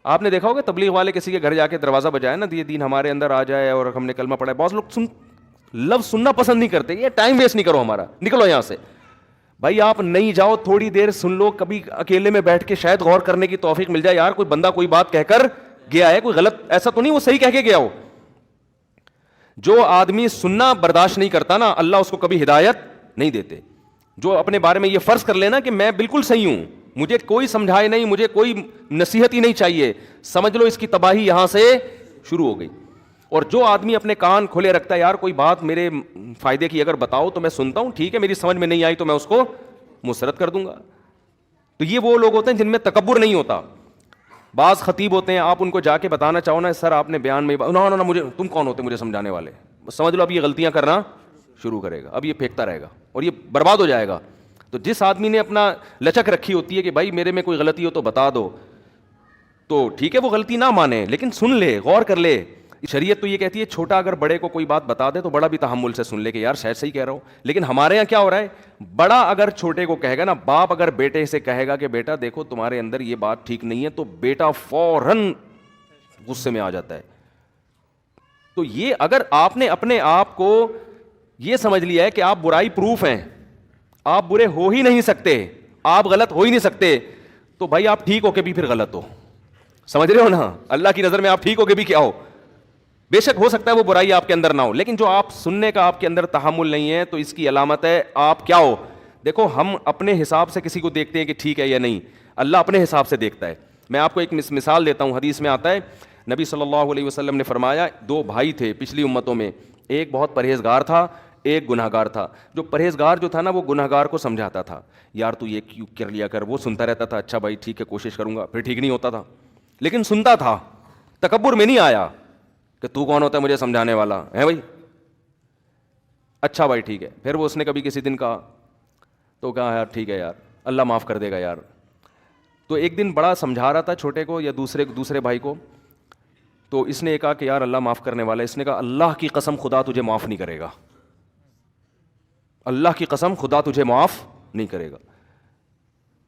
آپ نے دیکھا ہوگا تبلیغ والے کسی کے گھر جا کے دروازہ بجائے نا, یہ دین ہمارے اندر آ جائے اور ہم نے کلمہ پڑھا ہے, بہت لوگ لفظ سننا پسند نہیں کرتے, یہ ٹائم ویسٹ نہیں کرو ہمارا, نکلو یہاں سے. بھائی آپ نہیں جاؤ, تھوڑی دیر سن لو, کبھی اکیلے میں بیٹھ کے شاید غور کرنے کی توفیق مل جائے, یار کوئی بندہ کوئی بات کہہ کر گیا ہے, کوئی غلط ایسا تو نہیں وہ صحیح کہہ کے گیا ہو. جو آدمی سننا برداشت نہیں کرتا نا, اللہ اس کو کبھی ہدایت نہیں دیتے. جو اپنے بارے میں یہ فرض کر لینا کہ میں بالکل صحیح ہوں, مجھے کوئی سمجھائے نہیں, مجھے کوئی نصیحت ہی نہیں چاہیے, سمجھ لو اس کی تباہی یہاں سے شروع ہو گئی. اور جو آدمی اپنے کان کھلے رکھتا ہے, یار کوئی بات میرے فائدے کی اگر بتاؤ تو میں سنتا ہوں, ٹھیک ہے میری سمجھ میں نہیں آئی تو میں اس کو مسترد کر دوں گا, تو یہ وہ لوگ ہوتے ہیں جن میں تکبر نہیں ہوتا. بعض خطیب ہوتے ہیں, آپ ان کو جا کے بتانا چاہو نا, سر آپ نے بیان میں نہ مجھے تم کون ہوتے مجھے سمجھانے والے, سمجھ لو اب یہ غلطیاں کرنا شروع کرے گا, اب یہ پھینکتا رہے گا اور یہ برباد ہو جائے گا. تو جس آدمی نے اپنا لچک رکھی ہوتی ہے کہ بھائی میرے میں کوئی غلطی ہو تو بتا دو, تو ٹھیک ہے وہ غلطی نہ مانے لیکن سن لے, غور کر لے. شریعت تو یہ کہتی ہے چھوٹا اگر بڑے کو کوئی بات بتا دے تو بڑا بھی تحمل سے سن لے کہ یار شاید صحیح کہہ رہا ہوں. لیکن ہمارے یہاں کیا ہو رہا ہے, بڑا اگر چھوٹے کو کہے گا نا, باپ اگر بیٹے سے کہے گا کہ بیٹا دیکھو تمہارے اندر یہ بات ٹھیک نہیں ہے, تو بیٹا فوراً غصے میں آ جاتا ہے. تو یہ اگر آپ نے اپنے آپ کو یہ سمجھ لیا ہے کہ آپ برائی پروف ہیں, آپ برے ہو ہی نہیں سکتے, آپ غلط ہو ہی نہیں سکتے, تو بھائی آپ ٹھیک ہو کے بھی پھر غلط ہو. سمجھ رہے ہو نا, اللہ کی نظر میں آپ ٹھیک ہو کے بھی کیا ہو, بے شک ہو سکتا ہے وہ برائی آپ کے اندر نہ ہو, لیکن جو آپ سننے کا آپ کے اندر تحمل نہیں ہے تو اس کی علامت ہے آپ کیا ہو. دیکھو ہم اپنے حساب سے کسی کو دیکھتے ہیں کہ ٹھیک ہے یا نہیں, اللہ اپنے حساب سے دیکھتا ہے. میں آپ کو ایک مثال دیتا ہوں, حدیث میں آتا ہے نبی صلی اللہ علیہ وسلم نے فرمایا, دو بھائی تھے پچھلی امتوں میں, ایک بہت پرہیزگار تھا, ایک گناہگار تھا. جو پرہیزگار جو تھا نا وہ گناہگار کو سمجھاتا تھا, یار تو یہ کیوں کر لیا کر, وہ سنتا رہتا تھا, اچھا بھائی ٹھیک ہے کوشش کروں گا, پھر ٹھیک نہیں ہوتا تھا لیکن سنتا تھا, تکبر میں نہیں آیا کہ تو کون ہوتا ہے مجھے سمجھانے والا ہے بھائی, اچھا بھائی ٹھیک ہے. پھر وہ اس نے کبھی کسی دن کہا تو کہا یار ٹھیک ہے یار اللہ معاف کر دے گا یار. تو ایک دن بڑا سمجھا رہا تھا چھوٹے کو یا دوسرے بھائی کو, تو اس نے کہا کہ یار اللہ معاف کرنے والا ہے. اس نے کہا اللہ کی قسم خدا تجھے معاف نہیں کرے گا, اللہ کی قسم خدا تجھے معاف نہیں کرے گا.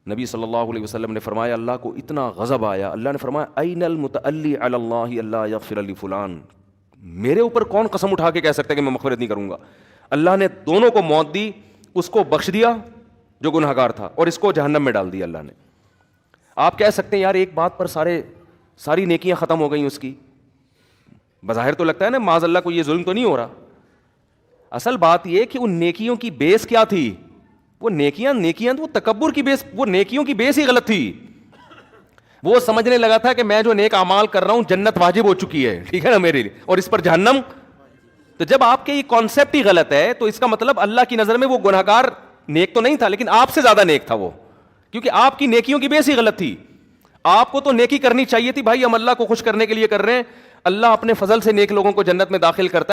نبی صلی اللہ علیہ وسلم نے فرمایا, اللہ کو اتنا غضب آیا, اللہ نے فرمایا این المتعلی علی اللہ اللہ یغفر لفلان, میرے اوپر کون قسم اٹھا کے کہہ سکتا ہے کہ میں مغفرت نہیں کروں گا. اللہ نے دونوں کو موت دی, اس کو بخش دیا جو گنہگار تھا اور اس کو جہنم میں ڈال دیا اللہ نے. آپ کہہ سکتے ہیں یار ایک بات پر ساری نیکیاں ختم ہو گئیں اس کی, بظاہر تو لگتا ہے نا معاذ اللہ کو یہ ظلم تو نہیں ہو رہا. اصل بات یہ کہ ان نیکیوں کی بیس کیا تھی, وہ نیکیاں وہ تکبر کی بیس, وہ نیکیوں کی بیس ہی غلط تھی. وہ سمجھنے لگا تھا کہ میں جو نیک اعمال کر رہا ہوں جنت واجب ہو چکی ہے, ٹھیک ہے نا میرے لیے, اور اس پر جہنم. تو جب آپ کے یہ کانسیپٹ ہی غلط ہے تو اس کا مطلب اللہ کی نظر میں وہ گنہگار نیک تو نہیں تھا لیکن آپ سے زیادہ نیک تھا وہ, کیونکہ آپ کی نیکیوں کی بیس ہی غلط تھی. آپ کو تو نیکی کرنی چاہیے تھی, بھائی ہم اللہ کو خوش کرنے کے لیے کر رہے ہیں, اللہ اپنے فضل سے نیک لوگوں کو جنت میں داخل کرتا ہے.